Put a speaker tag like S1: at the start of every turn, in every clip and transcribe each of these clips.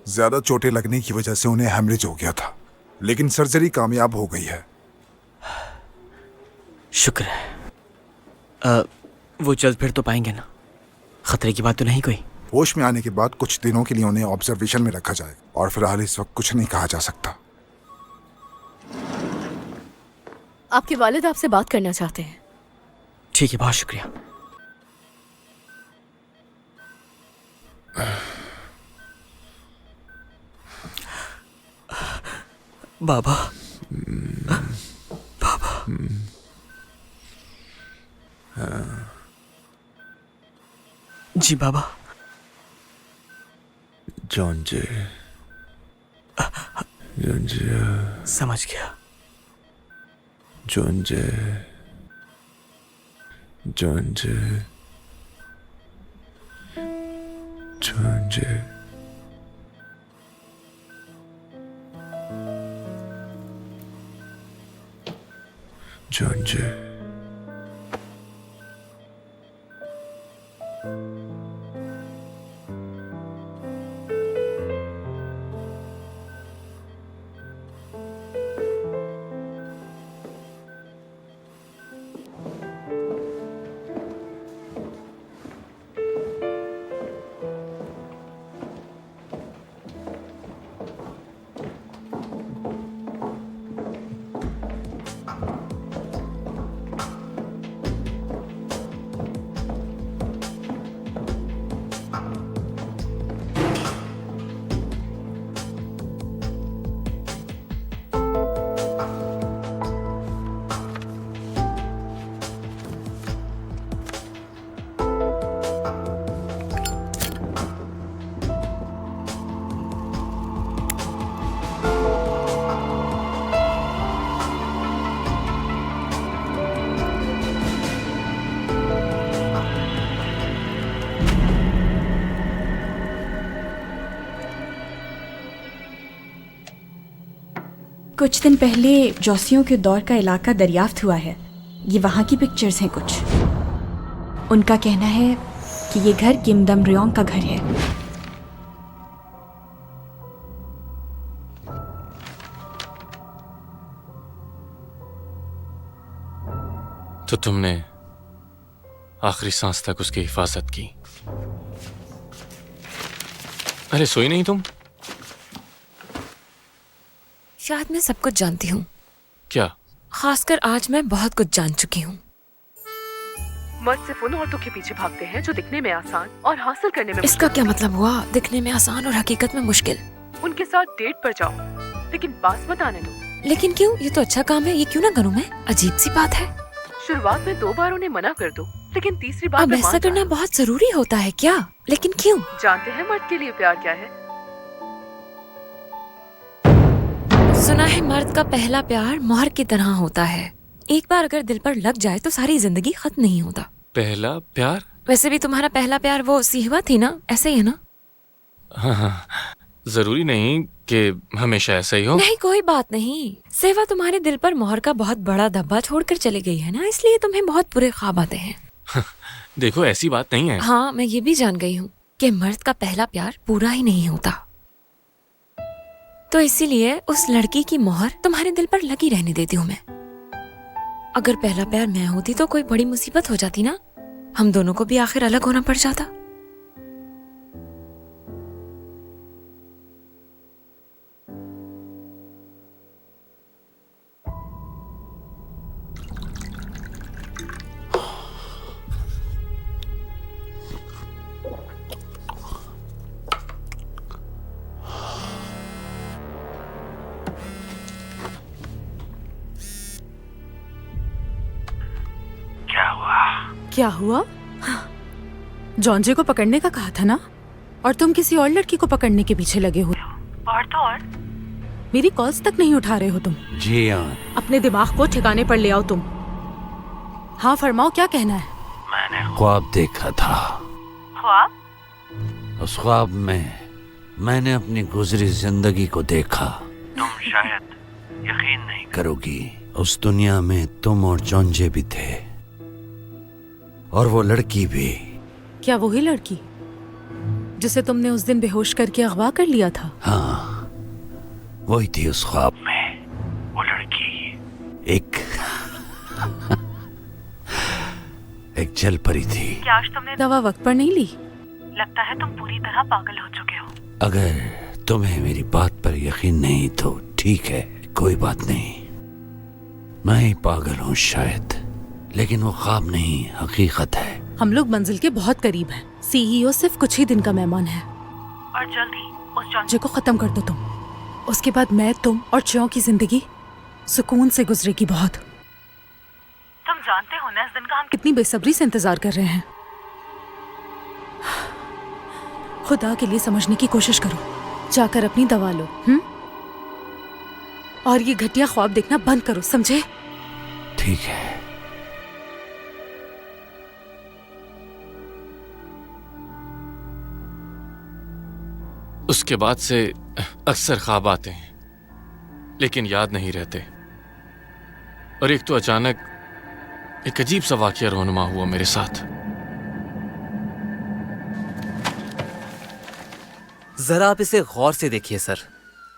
S1: ज्यादा चोटें लगने की वजह से उन्हें हेमरेज हो गया था, लेकिन सर्जरी कामयाब हो गई है।
S2: शुक्र है। वो जल्द फिर तो पाएंगे ना? खतरे की बात तो नहीं कोई?
S1: होश में आने के बाद कुछ दिनों के लिए उन्हें ऑब्जर्वेशन में रखा जाए और फिलहाल इस वक्त कुछ नहीं कहा जा सकता।
S3: आपके वालिद आपसे बात करना चाहते हैं।
S2: ठीक है, बहुत शुक्रिया। बाबा, बाबा। जी बाबा।
S4: जॉन जे, जॉन जे,
S2: समझ गया।
S4: जॉन जे, जॉन जे, जॉन जे। जॉन जे।
S5: कुछ दिन पहले जोसियों के दौर का इलाका दरियाफ्त हुआ है। ये वहाँ की पिक्चर्स हैं कुछ। उनका कहना है कि ये घर किम दम रियोंग का घर है।
S6: तो तुमने आखिरी सांस तक उसकी हिफाजत की। अरे सोई नहीं तुम?
S3: शायद मैं सब कुछ जानती हूँ।
S6: क्या?
S3: खासकर आज मैं बहुत कुछ जान चुकी हूँ।
S7: मर्द सिर्फ उन औरतों के पीछे भागते हैं जो दिखने में आसान और हासिल करने में
S3: इसका क्या मतलब हुआ? दिखने में आसान और हकीकत में मुश्किल।
S7: उनके साथ डेट पर जाओ, लेकिन पास मत आने दो।
S3: लेकिन क्यों? ये तो अच्छा काम है, ये क्यों ना करूँ मैं? अजीब सी बात है।
S7: शुरुआत में 2 बार उन्हें मना कर दो, लेकिन तीसरी बार
S3: अब ऐसा करना बहुत जरूरी होता है क्या? लेकिन क्यों?
S7: जानते हैं मर्द के लिए प्यार क्या है?
S3: सुना है मर्द का पहला प्यार मोहर की तरह होता है। एक बार अगर दिल पर लग जाए तो सारी जिंदगी खत्म नहीं होता।
S6: पहला प्यार?
S3: वैसे भी तुम्हारा पहला प्यार वो सिहवा थी ना, ऐसे ही है ना?
S6: हाँ, जरूरी नहीं कि हमेशा ऐसा ही हो।
S3: नहीं, कोई बात नहीं। सेवा तुम्हारे दिल पर मोहर का बहुत बड़ा धब्बा छोड़कर चली गई है ना, इसलिए तुम्हें बहुत बुरे ख्वाब आते हैं।
S6: देखो ऐसी बात नहीं है।
S3: हाँ, मैं ये भी जान गई हूँ कि मर्द का पहला प्यार पूरा ही नहीं होता। तो इसीलिए उस लड़की की मोहर तुम्हारे दिल पर लगी रहने देती हूँ मैं। अगर पहला प्यार मैं होती तो कोई बड़ी मुसीबत हो जाती ना, हम दोनों को भी आखिर अलग होना पड़ जाता।
S8: क्या हुआ? जॉन्जे को पकड़ने का कहा था ना, और तुम किसी और लड़की को पकड़ने के पीछे लगे हुए हो।
S7: और तो और
S8: मेरी कॉल्स तक नहीं उठा रहे हो तुम।
S4: जी हाँ।
S8: अपने दिमाग को ठिकाने पर ले आओ तुम। हाँ फरमाओ, क्या कहना है?
S4: मैंने ख्वाब देखा था।
S7: ख्वाब?
S4: उस ख्वाब में मैंने अपनी गुजरी जिंदगी को देखा। तुम शायद यकीन नहीं करोगी, उस दुनिया में तुम और जॉन्जे भी थे, और वो लड़की भी।
S8: क्या वही लड़की? जिसे तुमने उस दिन बेहोश करके अगवा कर लिया था?
S4: हाँ, वही थी उस ख्वाब में वो लड़की, एक एक जल परी थी।
S8: क्या आज तुमने दवा वक्त पर नहीं ली? लगता है तुम पूरी तरह पागल हो चुके हो।
S4: अगर तुम्हें मेरी बात पर यकीन नहीं तो ठीक है, कोई बात नहीं। मैं ही पागल हूँ शायद, लेकिन वो ख्वाब नहीं, हकीकत है।
S8: हम लोग मंजिल के बहुत करीब हैं। सीईओ सिर्फ कुछ ही दिन का मेहमान है और जल्द ही उस जॉन्जे को खत्म कर दो तुम। उसके बाद मैं, तुम और च्यों की जिंदगी सुकून से गुजरेगी। बहुत तुम जानते हो ना इस दिन का हम कितनी बेसब्री से इंतजार कर रहे हैं। खुदा के लिए समझने की कोशिश करो, जाकर अपनी दवा लो। और ये घटिया ख्वाब देखना बंद करो, समझे?
S4: ठीक है।
S6: उसके बाद से अक्सर ख्वाब आते हैं लेकिन याद नहीं रहते। और एक तो अचानक एक अजीब सा वाकया रोनुमा हुआ मेरे साथ।
S2: जरा आप इसे गौर से देखिए सर।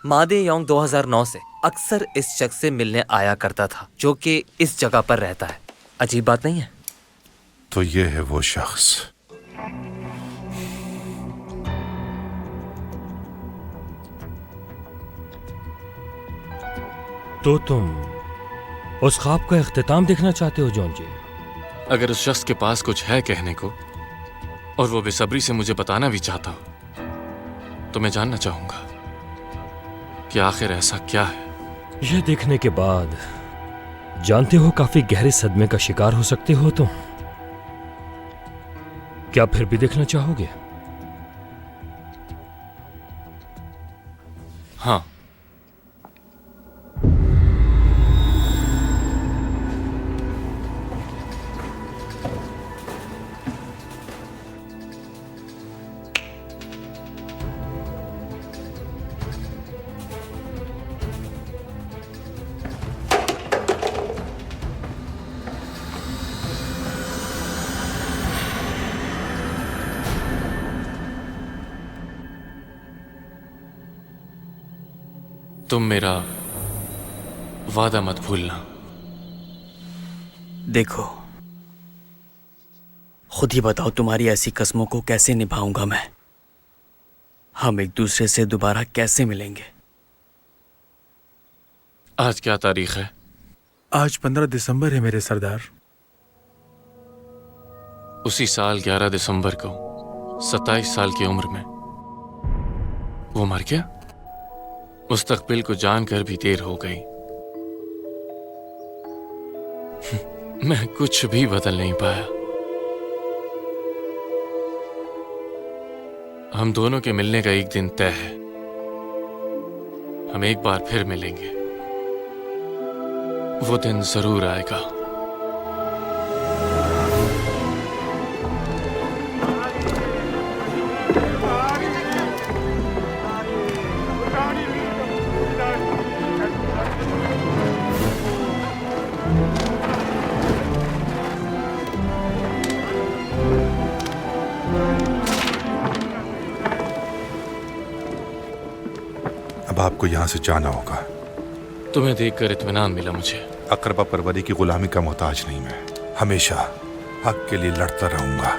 S2: मादे योंग 2009 से अक्सर इस शख्स से मिलने आया करता था जो कि इस जगह पर रहता है। अजीब बात नहीं है?
S1: तो ये है वो शख्स।
S9: तो तुम उस ख्वाब का इख्तिताम देखना चाहते हो जॉन जी?
S6: अगर उस शख्स के पास कुछ है कहने को और वो बेसब्री से मुझे बताना भी चाहता हो तो मैं जानना चाहूंगा कि आखिर ऐसा क्या है।
S9: यह देखने के बाद जानते हो काफी गहरे सदमे का शिकार हो सकते हो तुम। क्या फिर भी देखना चाहोगे?
S6: हाँ। तुम मेरा वादा मत भूलना।
S2: देखो, खुद ही बताओ तुम्हारी ऐसी कस्मों को कैसे निभाऊंगा मैं? हम एक दूसरे से दोबारा कैसे मिलेंगे?
S6: आज क्या तारीख है?
S10: आज 15 दिसंबर है मेरे सरदार।
S6: उसी साल 11 दिसंबर को 27 साल की उम्र में वो मर गया। मुस्तकबिल को जानकर भी देर हो गई। मैं कुछ भी बदल नहीं पाया। हम दोनों के मिलने का एक दिन तय है। हम एक बार फिर मिलेंगे। वो दिन जरूर आएगा।
S1: अब आपको यहाँ से जाना होगा।
S6: तुम्हें देखकर इत्मीनान मिला मुझे।
S1: अकरबा परवरी की गुलामी का मोहताज नहीं मैं। हमेशा हक के लिए लड़ता रहूंगा।